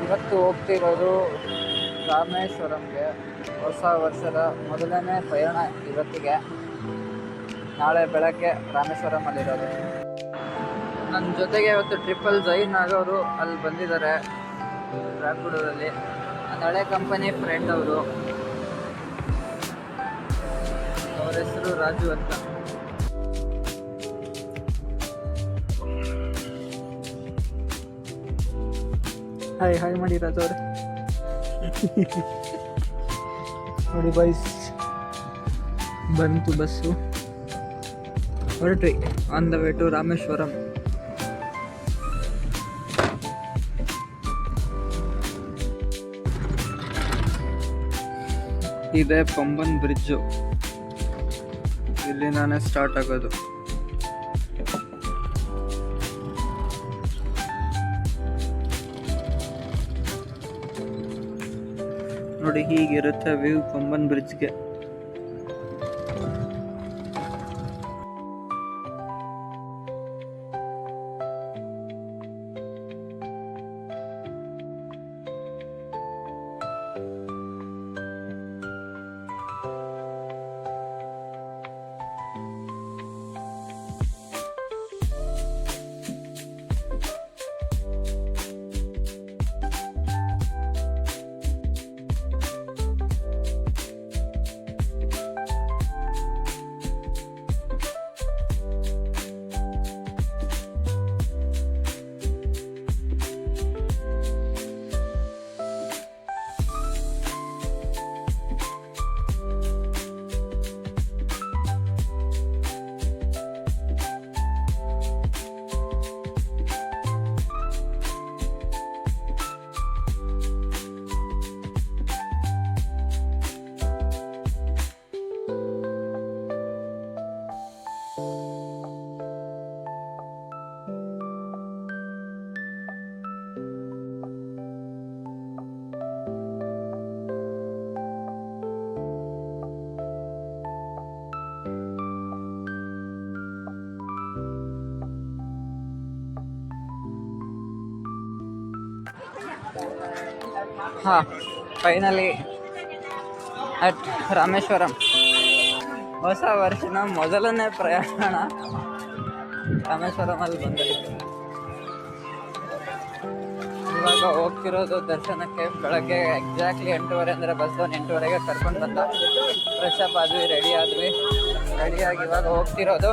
ಇವತ್ತು ಹೋಗ್ತಿರೋದು ರಾಮೇಶ್ವರಂಗೆ. ಹೊಸ ವರ್ಷದ ಮೊದಲನೇ ಪಯಣ ಇವತ್ತಿಗೆ. ನಾಳೆ ಬೆಳಗ್ಗೆ ರಾಮೇಶ್ವರಮಲ್ಲಿರೋದು. ನನ್ನ ಜೊತೆಗೆ ಇವತ್ತು ಟ್ರಿಪಲ್ ಜೈನ್ ಆಗೋರು ಅಲ್ಲಿ ಬಂದಿದ್ದಾರೆ ರಾಯಪುರದಲ್ಲಿ. ನನ್ನ ಹಳೆ ಕಂಪನಿ ಫ್ರೆಂಡ್ ಅವರು. ಅವ್ರ ಹೆಸರು ರಾಜು ಅಂತ. ಹಾಯ್ ಮಾಡಿ ರಾಜು ಅವ್ರೆ. ನೋಡಿ ಬಾಯ್ಸ್, ಬಂತು ಬಸ್ಸು. ಹೊರಟ್ರಿ on the way to Rameswaram. ಇದೆ ಪಂಬನ್ ಬ್ರಿಡ್ಜು. ಇಲ್ಲಿಂದಾನೆ ಸ್ಟಾರ್ಟ್ ಆಗೋದು. ನೋಡಿ ಹೀಗಿರುತ್ತೆ ವ್ಯೂ ಪಂಬನ್ ಬ್ರಿಡ್ಜ್ಗೆ. Finally at Rameswaram. ಹೊಸ ವರ್ಷದ ಮೊದಲನೇ ಪ್ರಯಾಣ ರಾಮೇಶ್ವರಮಲ್ಲಿ ಬಂದಿತ್ತು. ಇವಾಗ ಹೋಗ್ತಿರೋದು ದರ್ಶನಕ್ಕೆ. ಬೆಳಗ್ಗೆ ಎಕ್ಸಾಕ್ಟ್ಲಿ 8:30 ಅಂದರೆ ಬಸ್ 8:30ಗೆ ಕರ್ಕೊಂಡು ಬಂದ. ಫ್ರೆಶ್ ಅಪ್ ಆದ್ವಿ, ರೆಡಿಯಾಗಿ ಇವಾಗ ಹೋಗ್ತಿರೋದು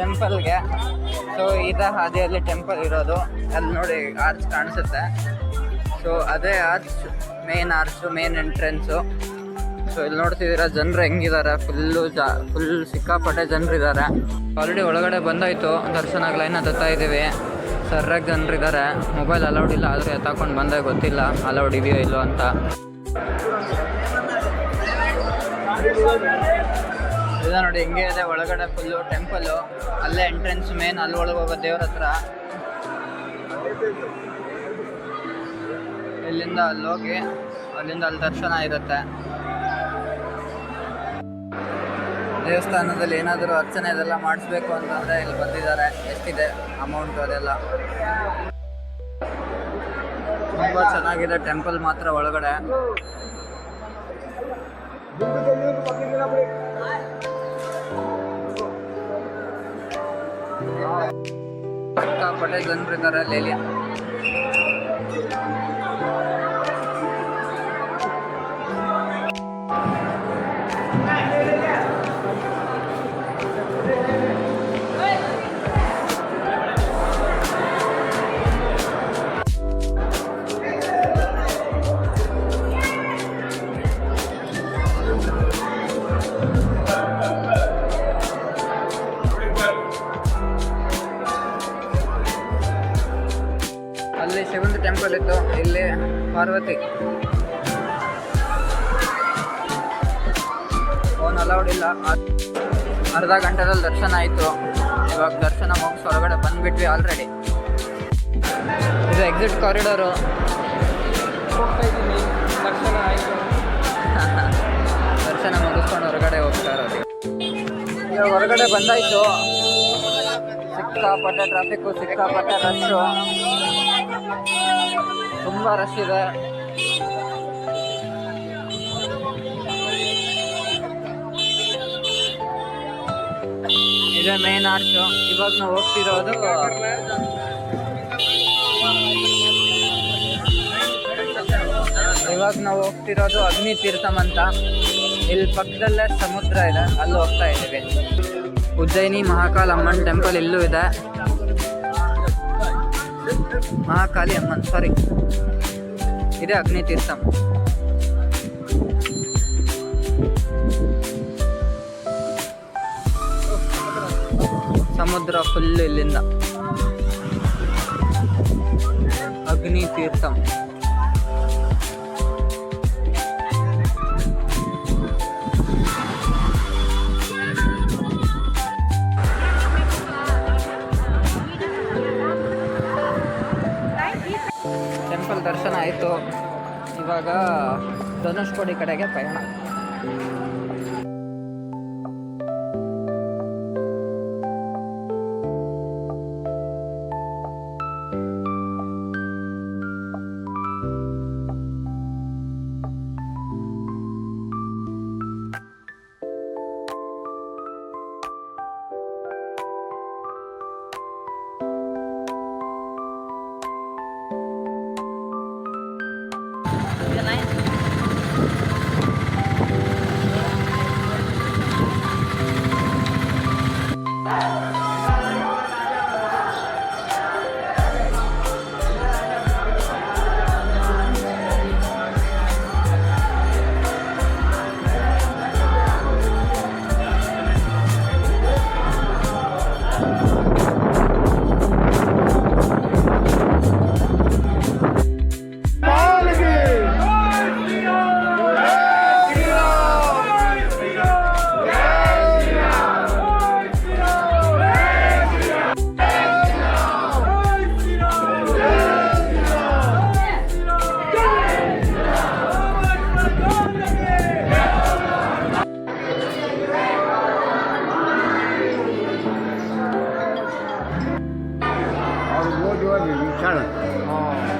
ಟೆಂಪಲ್ಗೆ. ಸೊ ಇದೇ ಹಾದಿಯಲ್ಲಿ ಟೆಂಪಲ್ ಇರೋದು. ಅಲ್ಲಿ ನೋಡಿ ಆರ್ಚ್ ಕಾಣಿಸುತ್ತೆ. ಸೊ ಅದೇ ಆರ್ಚ್, ಮೇನ್ ಎಂಟ್ರೆನ್ಸು. ಸೊ ಇಲ್ಲಿ ನೋಡ್ತಿದ್ದೀರಾ ಜನರು ಹೆಂಗಿದ್ದಾರೆ. ಫುಲ್ ಸಿಕ್ಕಾಪಟ್ಟೆ ಜನರಿದ್ದಾರೆ. ಆಲ್ರೆಡಿ ಒಳಗಡೆ ಬಂದಾಯಿತು. ದರ್ಶನಕ್ಕೆ ಲೈನ್ ಹತ್ತಾ ಇದ್ದೀವಿ. ಸರ್ರಾಗಿ ಜನರಿದ್ದಾರೆ. ಮೊಬೈಲ್ ಅಲೌಡ್ ಇಲ್ಲ, ಆದರೆ ಎತ್ತಾಕೊಂಡು ಬಂದಾಗ ಗೊತ್ತಿಲ್ಲ ಅಲೌಡ್ ಇದೆಯೋ ಇಲ್ಲೋ ಅಂತ. ಇದು ನೋಡಿ ಹಿಂಗೆ ಇದೆ ಒಳಗಡೆ ಫುಲ್ಲು ಟೆಂಪಲ್ಲು. ಅಲ್ಲೇ ಎಂಟ್ರೆನ್ಸ್ ಮೇನ್, ಅಲ್ಲಿ ಒಳಗೆ ಹೋಗೋ ದೇವ್ರ ಹತ್ರ. ಇಲ್ಲಿಂದ ಅಲ್ಲಿ ಹೋಗಿ ಅಲ್ಲಿಂದ ಅಲ್ಲಿ ದರ್ಶನ ಇರುತ್ತೆ. ದೇವಸ್ಥಾನದಲ್ಲಿ ಏನಾದರೂ ಅರ್ಚನೆ ಇದೆಲ್ಲ ಮಾಡಿಸ್ಬೇಕು ಅಂತಂದರೆ ಇಲ್ಲಿ ಬಂದಿದ್ದಾರೆ. ಎಷ್ಟಿದೆ ಅಮೌಂಟು ಅದೆಲ್ಲ. ತುಂಬ ಚೆನ್ನಾಗಿದೆ ಟೆಂಪಲ್ ಮಾತ್ರ ಒಳಗಡೆ. ಸಿಕ್ಕಾಪಟ್ಟೆ ಜನರಿದ್ದಾರೆ ಅಲ್ಲಿ. ಅಲ್ಲಿ ಶಿವಂದು ಟೆಂಪಲ್ ಇತ್ತು, ಇಲ್ಲಿ ಪಾರ್ವತಿ. ಫೋನ್ ಅಲೌಡ್ ಇಲ್ಲ. ಅರ್ಧ ಗಂಟೆದಲ್ಲಿ ದರ್ಶನ ಆಯಿತು. ಇವಾಗ ದರ್ಶನ ಮುಗಿಸಿ ಹೊರಗಡೆ ಬಂದುಬಿಟ್ವಿ ಆಲ್ರೆಡಿ. ಇದು ಎಕ್ಸಿಟ್ ಕಾರಿಡಾರು. ಹೋಗ್ತಾ ಇದ್ದೀನಿ, ದರ್ಶನ ಆಯಿತು. ದರ್ಶನ ಮುಗಿಸ್ಕೊಂಡು ಹೊರಗಡೆ ಹೋಗ್ತಾ ಇರೋದು. ಇವಾಗ ಹೊರಗಡೆ ಬಂದಾಯಿತು. ಸಿಕ್ಕಾಪಟ್ಟೆ ಟ್ರಾಫಿಕ್ಕು, ಸಿಕ್ಕಾಪಟ್ಟೆ ರಶ್ಶು. ತುಂಬ ರಶ್ ಇದೆ. ಇದೇ ಮೇನ್ ಆರ್ಚು. ಇವಾಗ ನಾವು ಹೋಗ್ತಿರೋದು ಅಗ್ನಿ ತೀರ್ಥಂ ಅಂತ. ಇಲ್ಲಿ ಪಕ್ಕದಲ್ಲೇ ಸಮುದ್ರ ಇದೆ, ಅಲ್ಲಿ ಹೋಗ್ತಾ ಇದ್ದೀವಿ. ಉಜ್ಜಯಿನಿ ಮಹಾಕಾಲ್ ಅಮ್ಮನ್ ಟೆಂಪಲ್ ಇಲ್ಲೂ ಇದೆ. ಮಹಾಕಾಲಿ ಅಮ್ಮನ್, ಸಾರಿ, ಇದೆ ಅಗ್ನಿ ತೀರ್ಥಂ. ಸಮುದ್ರ ಫುಲ್ ಇಲ್ಲಿಂದ. ಅಗ್ನಿ ತೀರ್ಥಂ. ಟೆಂಪಲ್ ದರ್ಶನ ಆಯಿತು. ಇವಾಗ ಧನುಷ್ಕೋಡಿ ಕಡೆಗೆ ಪಯಣ.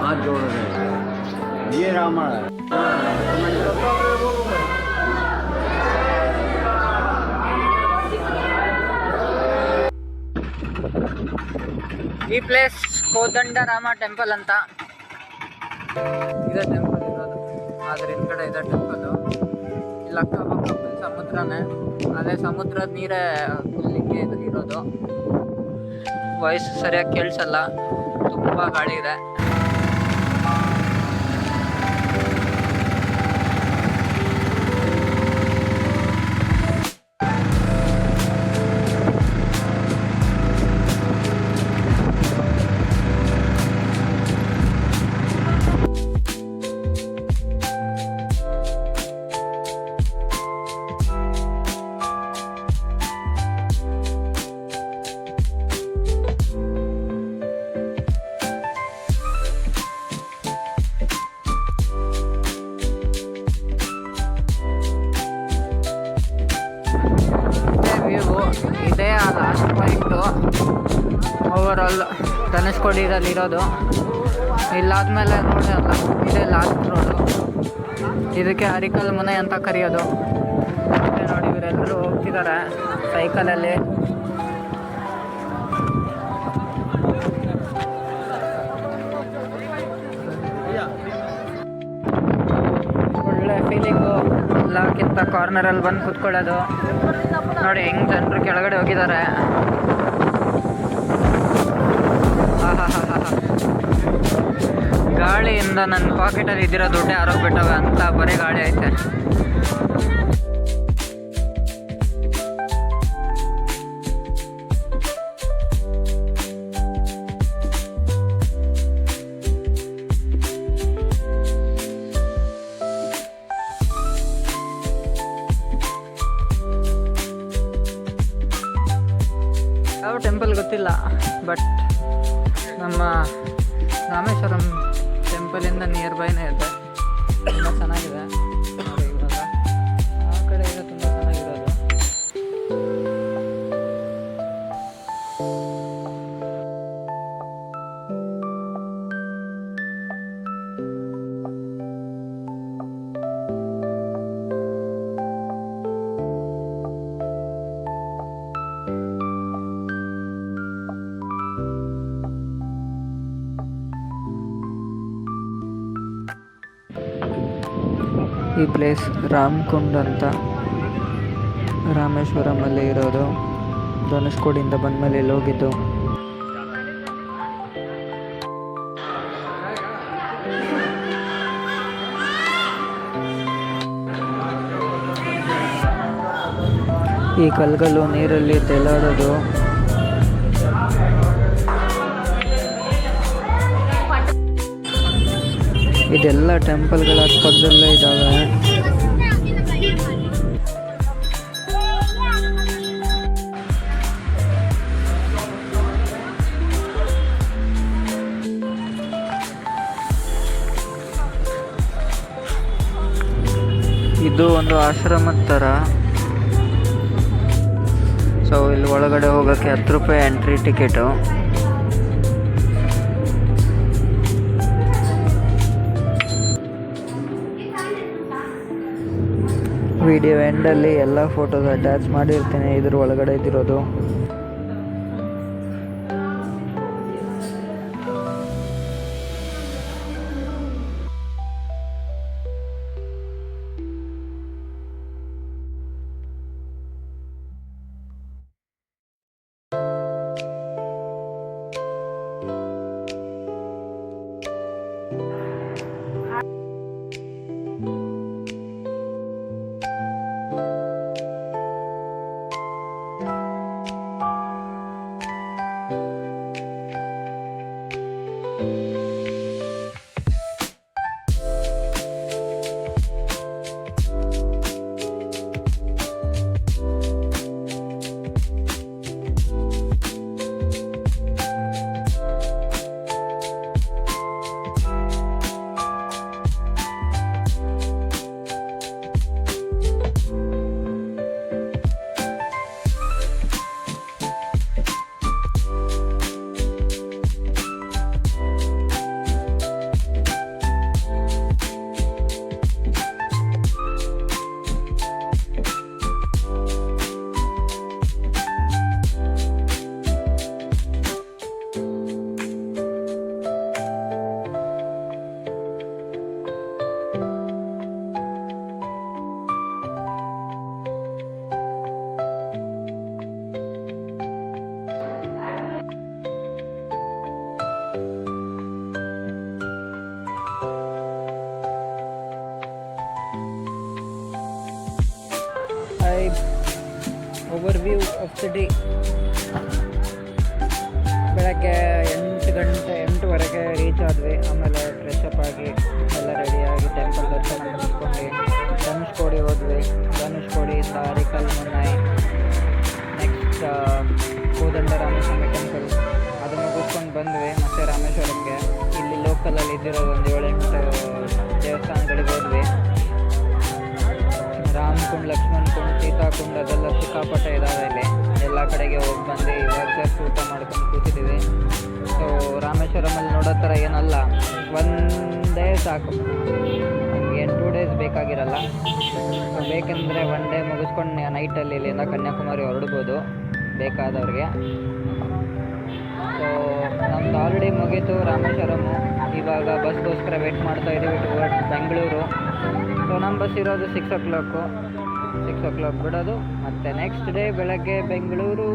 हाथ जोड़ रहे ये रामा है. ಈ ಪ್ಲೇಸ್ ಕೋದಂಡರಾಮ ಟೆಂಪಲ್ ಅಂತ. ಇದೆ ಟೆಂಪಲ್ ಇರೋದು, ಅದ್ರ ಹಿಂದ್ಗಡೆ ಇದೆ ಟೆಂಪಲ್. ಇಲ್ಲಿ ಅಕ್ಕಪಕ್ಕ ಫುಲ್ ಸಮುದ್ರನೇ. ಅದೇ ಸಮುದ್ರದ ನೀರೇ ಫುಲ್ ಹಿಂಗೆ ಇರೋದು. ವಾಯ್ಸ್ ಸರಿಯಾಗಿ ಕೇಳಿಸಲ್ಲ, ತುಂಬ ಗಾಳಿ ಇದೆ. ಇದೇ ಆ ಲಾಸ್ಟ್ ಪಾಯಿಂಟು ಓವರಾಲ್ ಧನುಷ್ಕೋಡಿರಲ್ಲಿರೋದು. ಇಲ್ಲಾದ್ಮೇಲೆ ನೋಡಿ ಅಲ್ಲ, ಇದೇ ಲಾಸ್ಟ್ ರೋಡು. ಇದಕ್ಕೆ ಅರಿಕಲ್ ಮುನೆ ಅಂತ ಕರೆಯೋದು. ಮತ್ತು ನೋಡಿ ಇವರೆಲ್ಲರೂ ಹೋಗ್ತಿದ್ದಾರೆ ಸೈಕಲಲ್ಲಿ. ಒಳ್ಳೆ ಫೀಲಿಂಗು. ಎಲ್ಲಕ್ಕಿಂತ ಕಾರ್ನರಲ್ಲಿ ಬಂದು ಕೂತ್ಕೊಳ್ಳೋದು. ನೋಡಿ ಹೆಂಗೆ ಜನರು ಕೆಳಗಡೆ ಹೋಗಿದ್ದಾರೆ. ಗಾಳಿಯಿಂದ ನನ್ನ ಪಾಕೆಟಲ್ಲಿ ಇದ್ದಿರೋ ದುಡ್ಡೇ ಆರೋಗ್ಬಿಟ್ಟವೆ ಅಂತ ಬರೀ ಗಾಳಿ ಐತೆ. ಯಾವ ಟೆಂಪಲ್ ಗೊತ್ತಿಲ್ಲ, ಬಟ್ ನಮ್ಮ ರಾಮೇಶ್ವರಂ ಟೆಂಪಲಿಂದ ನಿಯರ್ ಬೈನೇ ಇದೆ. ತುಂಬ ಚೆನ್ನಾಗಿದೆ. ಇವಾಗ ಆ ಕಡೆ ಇದೆ ತುಂಬ ಚೆನ್ನಾಗಿರೋದು. ಈ ಪ್ಲೇಸ್ ರಾಮ್ಕುಂಡ್ ಅಂತ ರಾಮೇಶ್ವರಮಲ್ಲಿ ಇರೋದು. ಧನುಷ್ಕೋಡಿಯಿಂದ ಬಂದಮೇಲೆ ಇಲ್ಲಿ ಹೋಗಿದ್ದು. ಈ ಕಲ್ಗಳು ನೀರಲ್ಲಿ ತೇಲಾಡೋದು. ಇದೆಲ್ಲ ಟೆಂಪಲ್ಗಳ ಪಕ್ಕದಲ್ಲೇ ಇದ್ದಾವೆ. ಇದು ಒಂದು ಆಶ್ರಮದ ಥರ. ಸೊ ಇಲ್ಲಿ ಒಳಗಡೆ ಹೋಗೋಕ್ಕೆ 10 ರೂಪಾಯಿ ಎಂಟ್ರಿ ಟಿಕೆಟು. ವಿಡಿಯೋ ಎಂಡಲ್ಲಿ ಎಲ್ಲ ಫೋಟೋಸ್ ಅಟ್ಯಾಚ್ ಮಾಡಿರ್ತೀನಿ ಇದ್ರ ಒಳಗಡೆ ಇದ್ದಿರೋದು. Overview of city. ಬೆಳಗ್ಗೆ 8:08ವರೆಗೆ ರೀಚ್ ಆದ್ವಿ. ಆಮೇಲೆ ಫ್ರೆಶ್ ಅಪ್ ಆಗಿ ಎಲ್ಲ ರೆಡಿಯಾಗಿ ಟೆಂಪಲ್ ದರ್ಶನ ಮುಗಿಸ್ಕೊಂಡು ಧನುಷ್ಕೋಡಿ ಹೋದ್ವಿ. ಧನುಷ್ಕೋಡಿಯಿಂದ ಅರಿಕಲ್ ಮುನ್ನೈ, ನೆಕ್ಸ್ಟ್ ಕೋದಂಡರಾಮೇಶ್ವರ ಟೆಂಪಲ್ ಅದು ಮುಗಿಸ್ಕೊಂಡು ಬಂದ್ವಿ. ಮತ್ತು ರಾಮೇಶ್ವರಂಗೆ ಇಲ್ಲಿ ಲೋಕಲಲ್ಲಿ ಇದ್ದಿರೋ ಒಂದು 7-8 ದೇವಸ್ಥಾನಗಳಿಗೆ ಹೋದ್ವಿ. ರಾಮಕುಂಡ್, ಲಕ್ಷ್ಮಣ್ ಕುಂಡ್, ಸೀತಾಕುಂಡ್ ಅದೆಲ್ಲ ಸಿಕ್ಕಾಪಟ್ಟೆ ಇದ್ದಾವೆ ಇಲ್ಲಿ. ಎಲ್ಲ ಕಡೆಗೆ ಹೋಗಿ ಬಂದು ಇವಾಗ ಜಸ್ಟ್ ಊಟ ಮಾಡ್ಕೊಂಡು ಕೂತಿದ್ದೀವಿ. ಸೊ ರಾಮೇಶ್ವರಮಲ್ಲಿ ನೋಡೋ ಥರ ಏನಲ್ಲ, 1 ಡೇ ಸಾಕು, ನಮಗೆ 2 ಡೇಸ್ ಬೇಕಾಗಿರಲ್ಲ. ಸೊ ಬೇಕೆಂದರೆ 1 ಡೇ ಮುಗಿಸ್ಕೊಂಡು ನೈಟಲ್ಲಿ ಇಲ್ಲಿಂದ ಕನ್ಯಾಕುಮಾರಿ ಹೊರಡ್ಬೋದು ಬೇಕಾದವ್ರಿಗೆ. ಸೊ ನಮ್ದು ಆಲ್ರೆಡಿ ಮುಗೀತು ರಾಮೇಶ್ವರಮು. ಇವಾಗ ಬಸ್ಗೋಸ್ಕರ ವೇಟ್ ಮಾಡ್ತಾ ಇದ್ದೀವಿ ಟುವರ್ಡ್ಸ್ ಬೆಂಗಳೂರು. ಸೊ ನಮ್ಮ ಬಸ್ ಇರೋದು 6 o'clock ಬಿಡೋದು. ಮತ್ತು ನೆಕ್ಸ್ಟ್ ಡೇ ಬೆಳಗ್ಗೆ ಬೆಂಗಳೂರು